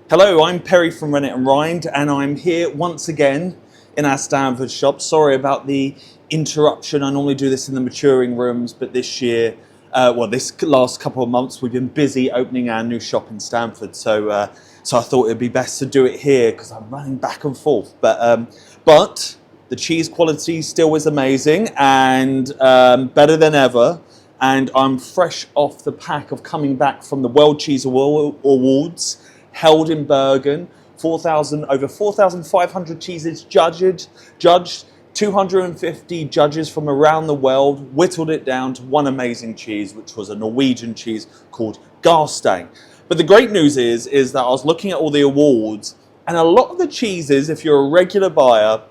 Hello, I'm Perry from Rennet and Rind, and I'm here once again in our Stamford shop. Sorry about the interruption. I normally do this in the maturing rooms, but this year, this last couple of months, we've been busy opening our new shop in Stamford. So I thought it'd be best to do it here because I'm running back and forth. But the cheese quality still is amazing and better than ever. And I'm fresh off the pack of coming back from the World Cheese Awards held in Bergen. Over 4,500 cheeses judged, 250 judges from around the world whittled it down to one amazing cheese, which was a Norwegian cheese called Garstang. But the great news is that I was looking at all the awards, and a lot of the cheeses, if you're a regular buyer,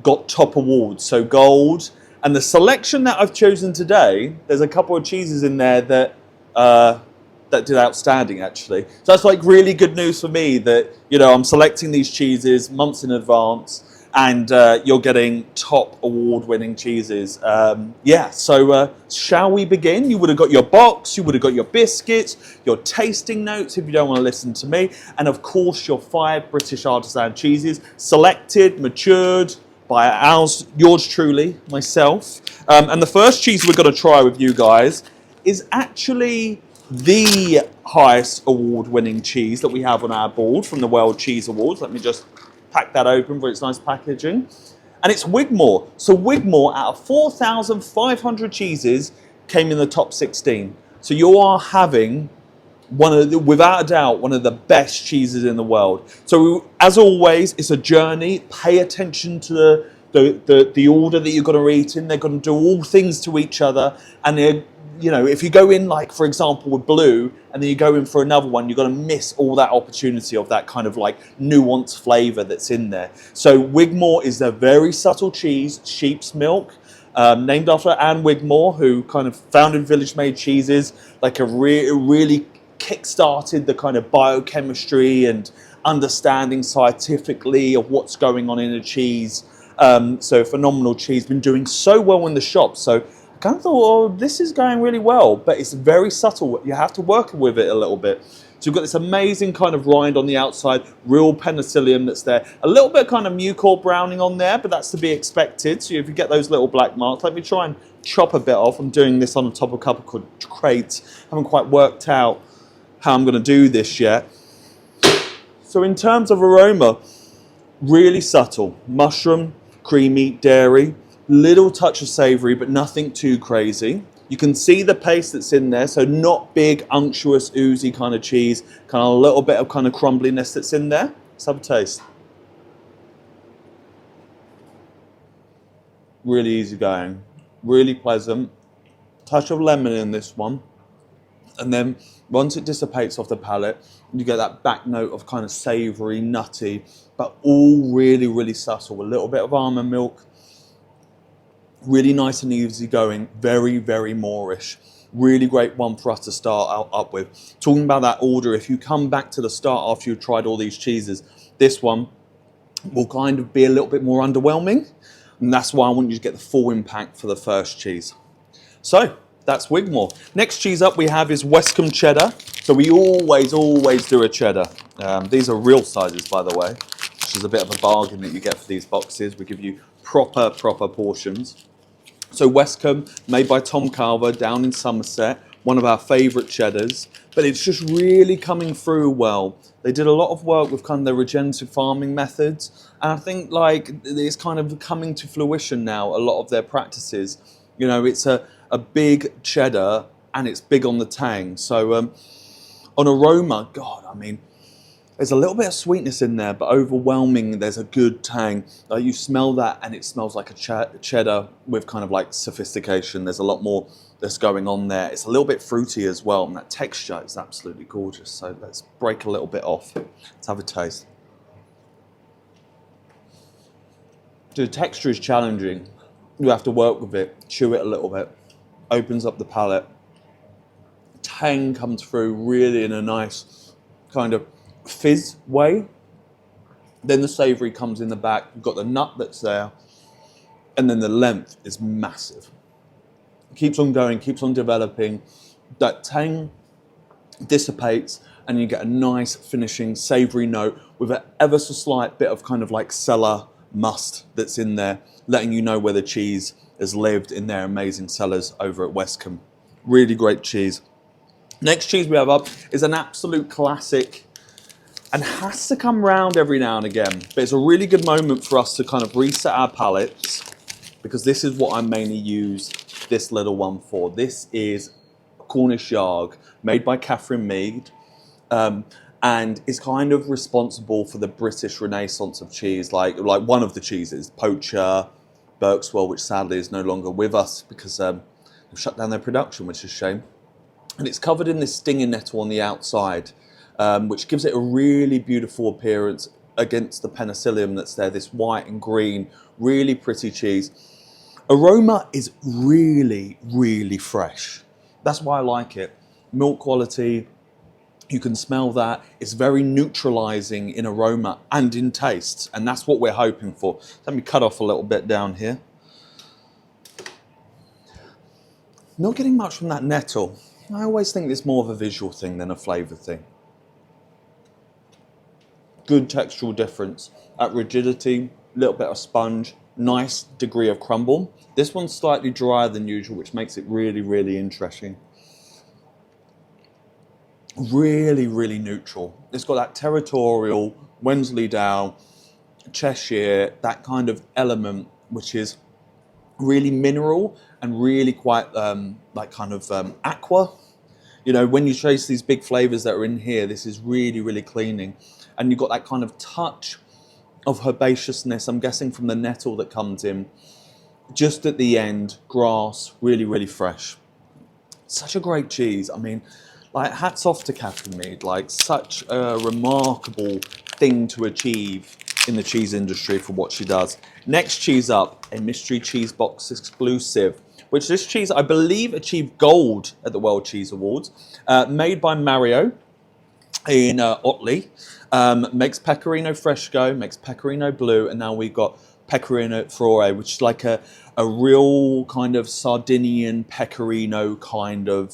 got top awards, so gold. And the selection that I've chosen today, there's a couple of cheeses in there that did outstanding, actually. So that's like really good news for me that, you know, I'm selecting these cheeses months in advance, and you're getting top award-winning cheeses. So shall we begin? You would have got your box, you would have got your biscuits, your tasting notes if you don't want to listen to me, and of course your 5 British artisan cheeses, selected, matured by yours truly, myself. And the first cheese we're going to try with you guys is actually the highest award-winning cheese that we have on our board from the World Cheese Awards. Let me just pack that open for its nice packaging. And it's Wigmore. So Wigmore, out of 4,500 cheeses, came in the top 16. So you are having without a doubt, one of the best cheeses in the world. So as always, it's a journey. Pay attention to the order that you're going to eat in. They're going to do all things to each other, and you know, if you go in, like, for example, with blue, and then you go in for another one, you're going to miss all that opportunity of that kind of like nuanced flavour that's in there. So Wigmore is a very subtle cheese, sheep's milk, named after Anne Wigmore, who kind of founded Village Made Cheeses, like really kick-started the kind of biochemistry and understanding scientifically of what's going on in a cheese. So phenomenal cheese, been doing so well in the shop. So I kind of thought, oh, this is going really well, but it's very subtle. You have to work with it a little bit. So you've got this amazing kind of rind on the outside, real penicillium that's there. A little bit of kind of mucor browning on there, but that's to be expected. So if you get those little black marks, let me try and chop a bit off. I'm doing this on the top of a couple called crates. Haven't quite worked out how I'm going to do this yet. So in terms of aroma, really subtle. Mushroom, creamy, dairy, little touch of savoury, but nothing too crazy. You can see the paste that's in there, so not big, unctuous, oozy kind of cheese, kind of a little bit of kind of crumbliness that's in there. Let's have a taste. Really easy going, really pleasant. Touch of lemon in this one. And then once it dissipates off the palate, you get that back note of kind of savoury, nutty, but all really, really subtle. A little bit of almond milk. Really nice and easy going, very, very Moorish. Really great one for us to start up with. Talking about that order, if you come back to the start after you've tried all these cheeses, this one will kind of be a little bit more underwhelming. And that's why I want you to get the full impact for the first cheese. So that's Wigmore. Next cheese up we have is Westcombe Cheddar. So we always do a cheddar. These are real sizes, by the way, which is a bit of a bargain that you get for these boxes. We give you proper portions. So Westcombe, made by Tom Carver down in Somerset, one of our favourite cheddars, but it's just really coming through well. They did a lot of work with kind of the regenerative farming methods, and I think like it's kind of coming to fruition now, a lot of their practices. You know, it's a big cheddar and it's big on the tang. So on aroma, God, I mean, there's a little bit of sweetness in there, but overwhelming, there's a good tang. You smell that and it smells like a cheddar with kind of like sophistication. There's a lot more that's going on there. It's a little bit fruity as well, and that texture is absolutely gorgeous. So let's break a little bit off. Let's have a taste. The texture is challenging. You have to work with it, chew it a little bit. Opens up the palate. Tang comes through really in a nice kind of fizz way. Then the savoury comes in the back. You've got the nut that's there, and then the length is massive. It keeps on going, keeps on developing. That tang dissipates, and you get a nice finishing savoury note with an ever so slight bit of kind of like cellar must that's in there, letting you know where the cheese has lived in their amazing cellars over at Westcombe. Really great cheese. Next cheese we have up is an absolute classic and has to come round every now and again, but it's a really good moment for us to kind of reset our palates, because this is what I mainly use this little one for. This is Cornish Yarg, made by Catherine Mead, and is kind of responsible for the British renaissance of cheese, like one of the cheeses, Poacher, Berkswell, which sadly is no longer with us because they've shut down their production, which is a shame. And it's covered in this stinging nettle on the outside, which gives it a really beautiful appearance against the penicillium that's there, this white and green, really pretty cheese. Aroma is really, really fresh. That's why I like it. Milk quality, you can smell that. It's very neutralizing in aroma and in taste, and that's what we're hoping for. Let me cut off a little bit down here. Not getting much from that nettle. I always think it's more of a visual thing than a flavour thing. Good textural difference. At rigidity, a little bit of sponge, nice degree of crumble. This one's slightly drier than usual, which makes it really, really interesting. Really, really neutral. It's got that territorial, Wensleydale, Cheshire, that kind of element, which is really mineral and really quite like kind of aqua. You know, when you trace these big flavours that are in here, this is really, really cleaning. And you've got that kind of touch of herbaceousness, I'm guessing from the nettle that comes in. Just at the end, grass, really, really fresh. Such a great cheese. I mean, like, hats off to Catherine Mead. Like, such a remarkable thing to achieve in the cheese industry for what she does. Next cheese up, a mystery cheese box exclusive, which this cheese, I believe, achieved gold at the World Cheese Awards. Made by Mario in Otley. Makes Pecorino Fresco, makes Pecorino Blue, and now we've got Pecorino Fiore, which is like a real kind of Sardinian Pecorino kind of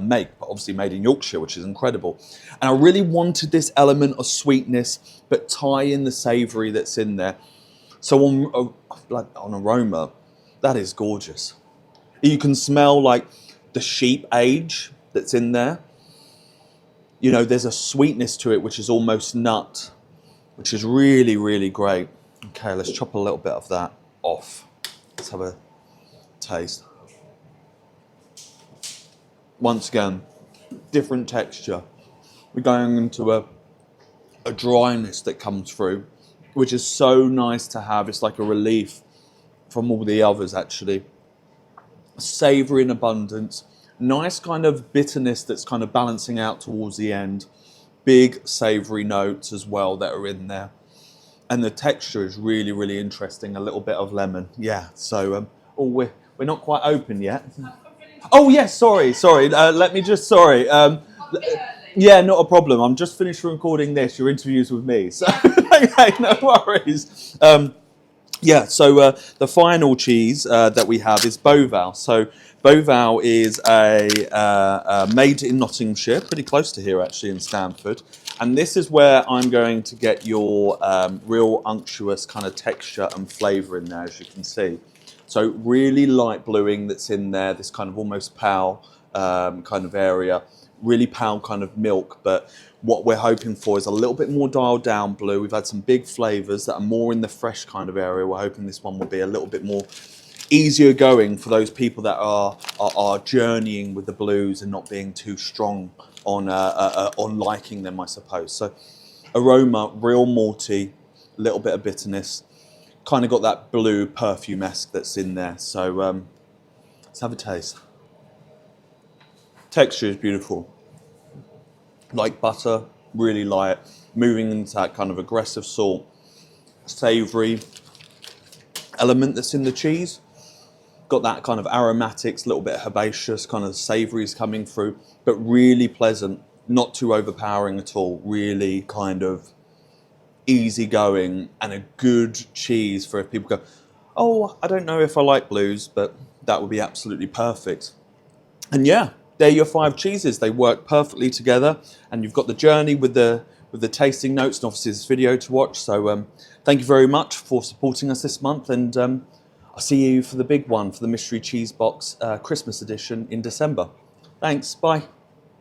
make, but obviously made in Yorkshire, which is incredible. And I really wanted this element of sweetness, but tie in the savoury that's in there. So on aroma, that is gorgeous. You can smell like the sheep age that's in there. You know, there's a sweetness to it, which is almost nut, which is really, really great. Okay, let's chop a little bit of that off. Let's have a taste. Once again, different texture. We're going into a dryness that comes through, which is so nice to have. It's like a relief from all the others, actually. Savoury in abundance. Nice kind of bitterness that's kind of balancing out towards the end. Big savoury notes as well that are in there. And the texture is really, really interesting. A little bit of lemon. Yeah, so we're not quite open yet. Oh, yes, sorry. Let me just, yeah, not a problem. I'm just finished recording this. Your interview's with me. So, okay, no worries. Yeah, so the final cheese that we have is Beauval. So Beauval is made in Nottinghamshire, pretty close to here actually in Stamford. And this is where I'm going to get your real unctuous kind of texture and flavour in there, as you can see. So really light bluing that's in there, this kind of almost pale kind of area. Really pale kind of milk, but what we're hoping for is a little bit more dialed down blue. We've had some big flavours that are more in the fresh kind of area. We're hoping this one will be a little bit more easier going for those people that are journeying with the blues and not being too strong on liking them, I suppose. So aroma, real malty, a little bit of bitterness, kind of got that blue perfume-esque that's in there. So let's have a taste. Texture is beautiful. Like butter, really light, moving into that kind of aggressive salt, savoury element that's in the cheese. Got that kind of aromatics, a little bit herbaceous, kind of savouries coming through, but really pleasant, not too overpowering at all, really kind of easygoing and a good cheese for if people go, oh, I don't know if I like blues, but that would be absolutely perfect. And yeah, they're your 5 cheeses. They work perfectly together, and you've got the journey with the tasting notes, and obviously this video to watch. So thank you very much for supporting us this month, and I'll see you for the big one, for the mystery cheese box Christmas edition in December. Thanks. Bye.